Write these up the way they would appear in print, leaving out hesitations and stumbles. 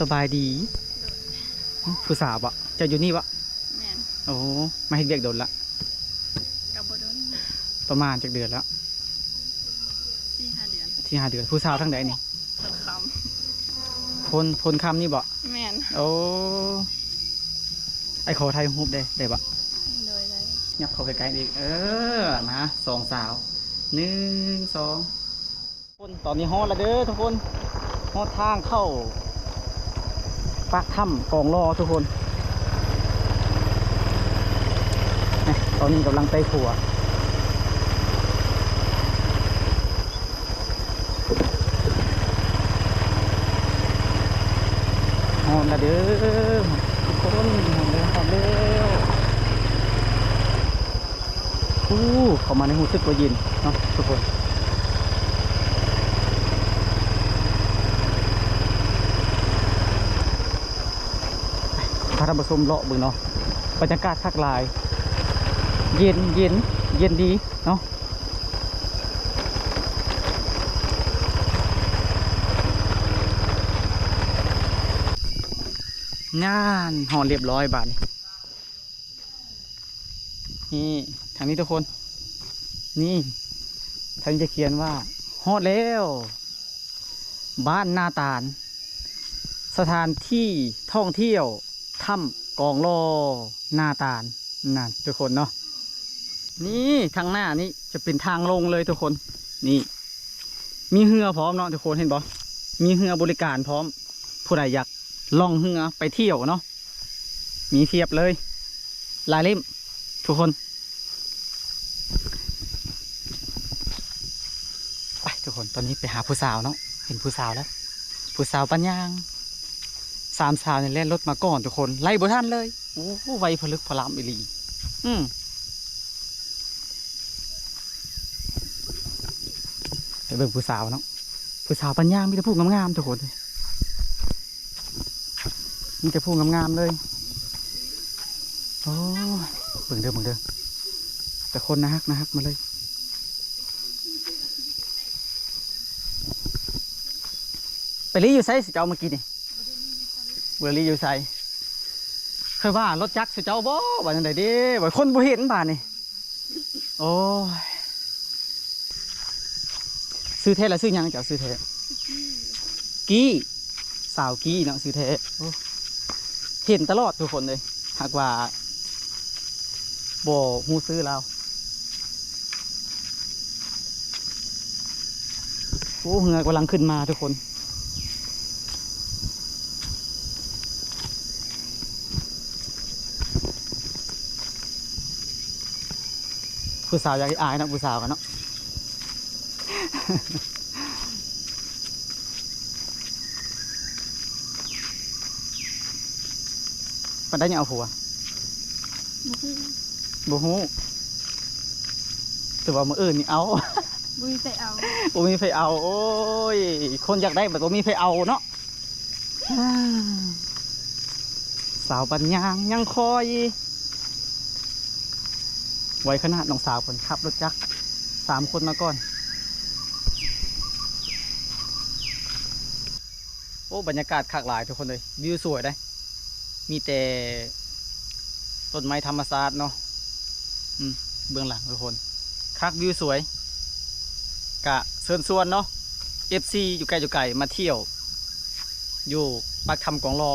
สบายดีผู้สาวบะจะอยู่นี่บะแม่นโอ้มาเฮ็ดเวียกโดนละกับบโดนประมาณจากเดือนแล้ว4-5 เดือนที่5 เดือนผู้สาวทั้งใดนี่ต้นคพลคำนี่บะำแม่นโอ้ไอขอไทยฮุบได้บะโดยได้ยับเข้าใกล้ๆอีกนะ2 สาว1 2คนตอนนี้ฮอดแล้วเด้อทุกคนฮอดทางเข้าปากถ้ำกองรอทุกคนตอนนี้กำลังไปขัวฮอดแล้วเด้อทุกคนฮอดแล้วเข้ามาในหูซึกว่ายินเนาะทุกคนพาท่านผู้ชมเลาะบึงเนาะบรรยากาศคักลายเย็นดีเนาะงานห่อเรียบร้อยบาทนี่ทางนี้ทุกคนนี่ท่านจะเขียนว่าฮอดแล้วบ้านนาตาลสถานที่ท่องเที่ยวถ้ำกองรอนาตาลนั่นทุกคนเนาะนี่ทางหน้านี่จะเป็นทางลงเลยทุกคนนี่มีเรือพร้อมเนาะทุกคนเห็นบ่มีเรือบริการพร้อมผู้ใดอยากล่องเรือไปเที่ยวเนาะมีเทียบเลยหลายเล่มทุกคนไปทุกคนตอนนี้ไปหาผู้สาวเนาะเห็นผู้สาวแล้วผู้สาวปัญญาง3 สาวเนี่ยเล่นรถมาก่อนทุกคนไล่บ่ทันเลยโอ้ไวพลึกพลามอีหลีไปเบิ่งผู้สาวเนาะผู้สาวปัญญางมีแต่ผู้งามๆทุกคนมีแต่ผู้งามๆเลยโอ้เบิ่งเด้อแต่คนนะฮักมาเลยไปรีอยู่ไซส์สิเจ้าเมื่อกี้นี่เบอร์รีอยู่ไซเคยว่ารถจักรสิเจ้าบ่ว่าจังไดดิว่าคนบ่เห็นบ้านนี่โอ้ยซื้อเทแล้วซื้อยังเจ้าซื้อเทกี้สาวกี้เนาะซื้อเทเห็นตลอดทุกคนเลยหากว่าบ่ฮู้ซื้อแล้วโอ้เหงื่อกำลังขึ้นมาทุกคนผู้สาวอยากอายนะผู้สาวกันเนาะปันได้ยังเอาผัวบูฮู้แต่ว่ามืออื่นนี่เอาบุยไปเอาบุมีไฟเอาโอ้ยคนอยากได้แบบบุมีไฟเอาเนาะสาวปัญญางยังคอยไว้ขนาดน้องสาวคนขับรถจักร3 คนมาก่อนโอ้บรรยากาศคักหลายทุกคนเลยวิวสวยได้มีแต่ต้นไม้ธรรมชาติเนาะเบื้องหลังทุกคนคักวิวสวยกะเชิญชวนเนาะ FC อยู่ไกลมาเที่ยวอยู่ปากถ้ำกองรอ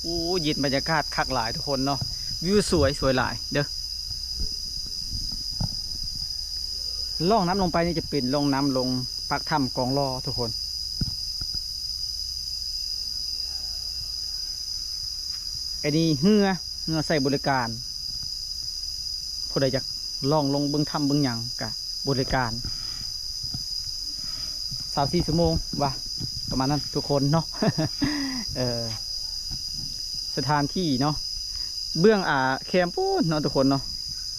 อู้ยินบรรยากาศคักหลายทุกคนเนาะวิวสวยหลายเด้อล่องน้ำลงไปนี่จะเป็นล่องน้ำลงปากถ้ำกองรอทุกคนไอ้นี่เหือใส่บริการผู้ใดอยากล่องลงเบื้องถ้ำเบื้องหยังกะบริการ24 ชั่วโมงว่ะประมาณนั้นทุกคนเนาะ สถานที่เนาะเบื้องแคมป์พูดเนาะทุกคนเนาะ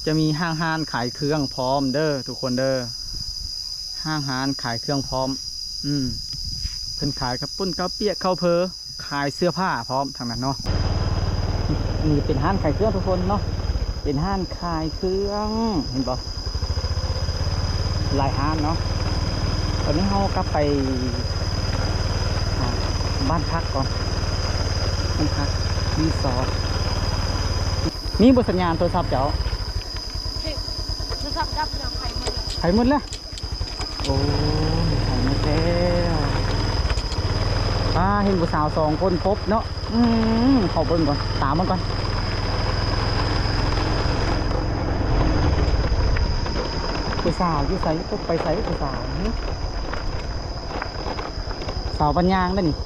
จะมีห้างขายเครื่องพร้อมเด้อทุกคนเด้อห้างขายเครื่องพร้อมเพิ่นขายกระปุ้นข้าวเปียกข้าวเพอขายเสื้อผ้าพร้อมทางนั้นเนาะนี่เป็นห้างขายเครื่องทุกคนเนาะเป็นห้างขายเครื่องเห็นป่ะหลายห้างเนาะตอนนี้เรากลับไปบ้านพักก่อน มันพักรีสอร์ทมีบทสัญญาณโทรศัพท์เจ้า เฮ้ยโทรศัพท์ดับเดี๋ยวใครมาเลย ไขหมดแล้วโอ้ยไขหมดแล้วป้าเห็นผู้สาว2 คนพบเนาะขอเบิ่งก่อนตามมันก่อนผู้สาวอยู่ใส่ก็ไปใส่ผู้สาวสาวปัญญางได้นี่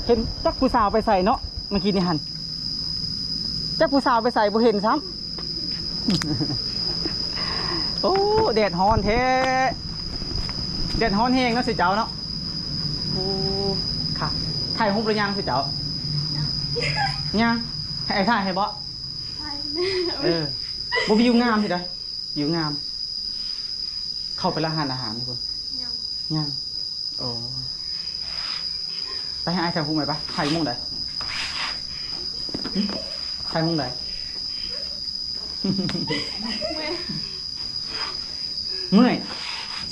เห็นจักผู้สาวไปใส่เนาะเมื่อกี้นี่หันจักผู้สาวไปใส่บ่เห็นซ้ำ โอ้แดดฮ้อนแท้แดดฮ้อนแห้งเนาะสิเจ้าเนาะโอ้ค่ะถ่ายรูปหรือยังสิเจ้ายังให้ไอ้ถ่ายให้บ่ ใช่ บ่วิวงามสิได้วิวงามเข้าไปร้านอาหารนี่พุ่น ยัง ยังโอ้ไปให้ไอ้ถ่ายรูปหน่อยปะถ่ายมุมไหนถ่ายมุมไหน เว้ย เมื่อย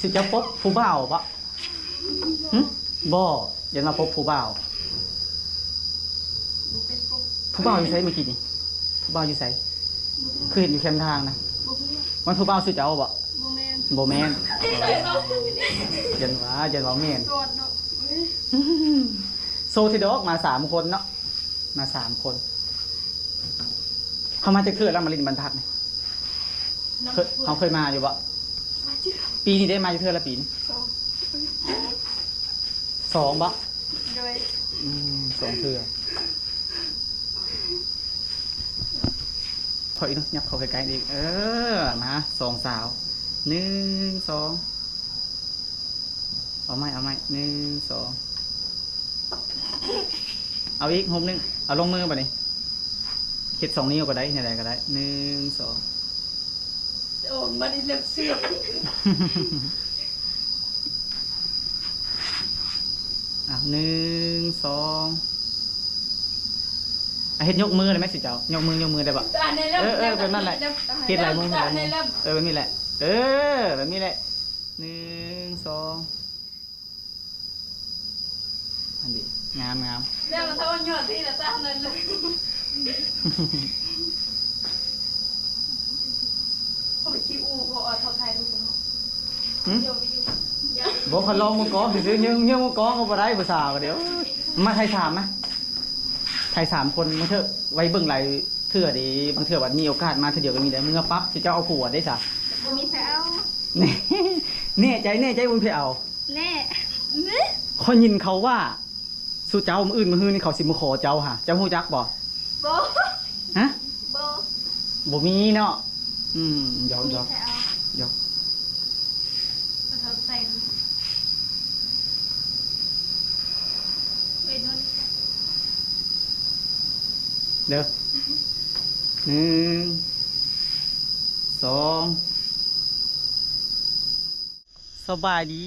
สิจะพบผู้บ่าวปะหึบ่อย่ามาพบผู้บ่าว เป็นปุ๊บ ผู้บ่าวอยู่ไสเมื่อกี้นี่ผู้บ่าวอยู่ไสคือเห็นอยู่แคมทางนะ บุกเนี่ย มันผู้บ่าวสุดเจ้าบ่ บุแมน บ่แม่น เนาะ ยันว่าแม่น โสดเนาะเว้ย โซทิดอกมา3 คนเนาะมา3 คนเขามาจะเคือแล้วมาลินบรรทัดนี่เขาเคยมาอยู่บ่ มาจื้อ ปีนี้ได้มาอยู่เทื่อละปีนี้ สอง 2บ่ โดย 2 เทื่อพออีกเนาะยับเข้าไปใกล้ๆอีกมา2 สาว1 2เอาไหม1 2เอาอีกหุบนึงเอาลงมือป่ะนี่เฮ็ด2 นิ้วก็ได้ไหนๆก็ได้1 2 โอ้มาดิเล็บเสียบ 1 2เฮ็ดยกมือได้ไหมสิเจ้ายกมือได้ปะเป็นนั่นแหละเฮ็ดหลายมุมแบบนี้แหละแบบนี้แหละ1 2อันนี้งาม เดี๋ยวเราทำยอดที่ละตามนั้นเลยเขาไปคิวอูเขาเอาเท่าไทยดูกันเนาะเดี๋ยวไปอยู่ยัง บอกเขาลองมือกองซื้อเงี้ยมือกองเขาบ่ได้ภาษาวก็เดี๋ยวมาไทย3ไหมไทย3 คนมันเถอะไว้เบิ่งไหลเถื่อดีบางเถื่อว่ามีโอกาสมาเถื่อเดียวก็มีได้มึงปั๊บสิเจ้าเอาผัวได้ซะ บ่มีแถว แน่ใจมึงไปเอา แน่ เขายินเขาว่าสู้เจ้ามืออื่นมือฮื้อนี่เขาสิมาขอเจ้าฮะเจ้าฮู้จักบ่ บ่ ฮะ บ่ บ่มีเนาะหยอก มีแถว หยอก เขาแต่งเป็นนู่น เด้อ1 2สบายดี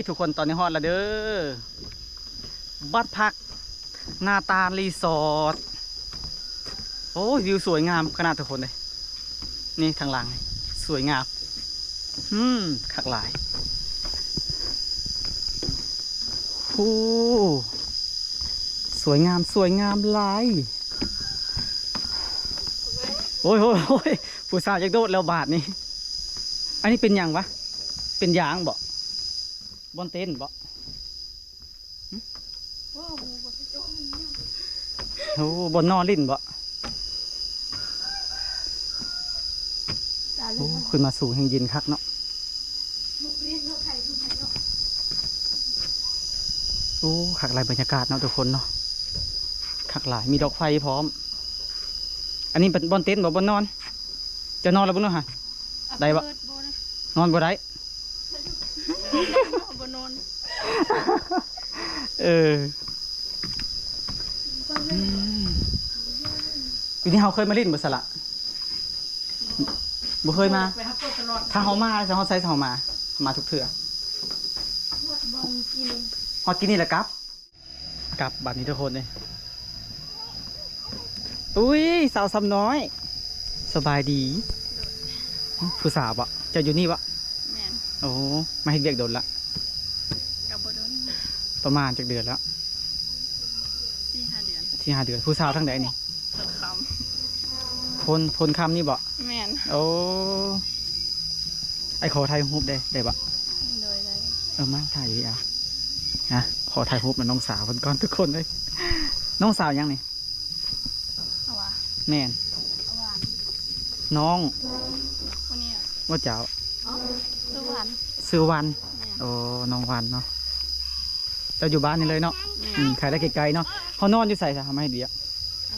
ทุกคนตอนนี้ฮอดแล้วเด้อบ้านพักนาตาลรีสอร์ทโอ้ยวิวสวยงามขนาดทุกคนเลยนี่ทางหลังสวยงามคักหลายโอ้สวยงามหลายโอ้ยผู้สาวอยากโดดแล้วบาทนี่อันนี้เป็นหยังวะเป็นยางบ่บอนเต้นบ่ โอ้โหบ่พี่โจ้ โอ้บนนอนลิ้นบ่ ตาเล โอ้ ย ขึ้นมาสู่แห่งเย็นคักเนาะ ลูกเรียนลูกไข่ทุกไข่เนาะ โอ้คักหลายบรรยากาศเนาะทุกคนเนาะคักหลายมีดอกไฟพร้อม อันนี้เป็นบอนเต้นบ่บนนอนจะนอนแล้วบ่เนาะฮะ ได้ปะ นอนบ่ได้ บ่นอน ปีนี้เขาเคยมาเล่นบ่สละบ่เคยมา ไปฮับโปตลอด ถ้าเขามาจะเขาใส่เขามาทุกเถื่อ บ่กิน ฮอดกินนี่แหละครับกลับบัดนี้ทุกคนเลยอุ้ยสาวซ้ำน้อย สบายดี ผู้สาวบ่เจะอยู่นี่บ่ แม่น โอ้มาเฮ็ดเวียกโดนละ กับบโดน ประมาณจักเดือนแล้ว 4-5 เดือน ที่5 เดือนผู้สาวทั้งใดนี่ ต้นค พลคำนี่บ่ ำแม่น โอ้ไอขอถ่ายรูปได้บ่ โดยได้ มาถ่ายอยู่อ่ะฮะขอถ่ายรูปกับน้องสาวคนก่อนทุกคนเลยน้องสาวยังนี่ เอาวะ แม่น เอาหวาน น้อง คนนี้ ว่าเจ้า อ๋อตัวหวาน ซื้อวัน แม่น โอ้น้องวันเนาะเจะอยู่บ้านนี่เลยเนาะ แม่น ขายได้ไกลๆเนาะเขานอนอยู่ใส่ซะทำไมเดียว เอา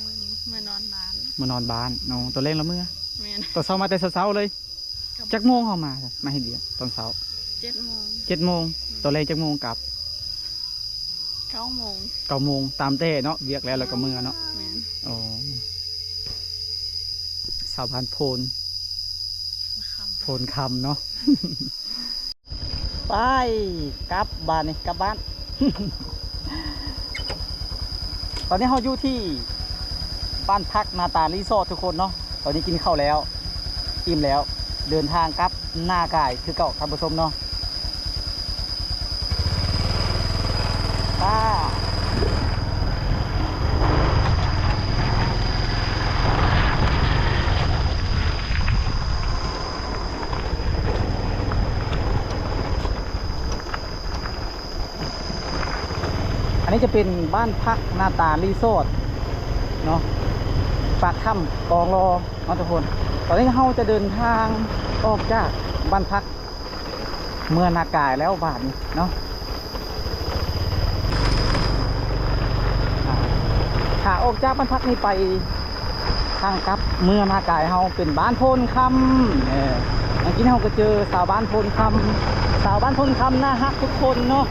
เมื่อนอนบ้าน มานอนบ้านน้องตัวเล่นแล้วเมื่อ แม่น ตอนเช้ามาแต่เช้าๆเลยจักโมงเขามาจ้ะมาให้เดียวตอนเช้า 7 โมง 7 โมงตัวเล่นจักโมงกลับ 9 โมง 9 โมงตามเต้เนาะเวียกแล้วก็เมื่อเนาะ แม่น โอ้สาวพันโพน คำ โพนคำเนาะ ไปกลับบ้านนี่กลับบ้าน ตอนนี้เราอยู่ที่บ้านพักนาตารีสอร์ททุกคนเนาะตอนนี้กินข้าวแล้วอิ่มแล้วเดินทางกลับหน้ากายคือเก่าท่านผู้ชมเนาะป้าอันนี้จะเป็นบ้านพักนาตารีสอร์ทเนาะปากถ้ำกองรอเนาะทุกคนตอนนี้เราจะเดินทางออกจากบ้านพักเมื่อนากายแล้วบ้านนี้เนาะขาออกจากบ้านพักนี้ไปทางกลับเมื่อนากายเราเป็นบ้านโพนคำเมื่อกี้เราก็เจอสาวบ้านโพนคำสาวบ้านโพนคำน่าฮักทุกคนเนาะ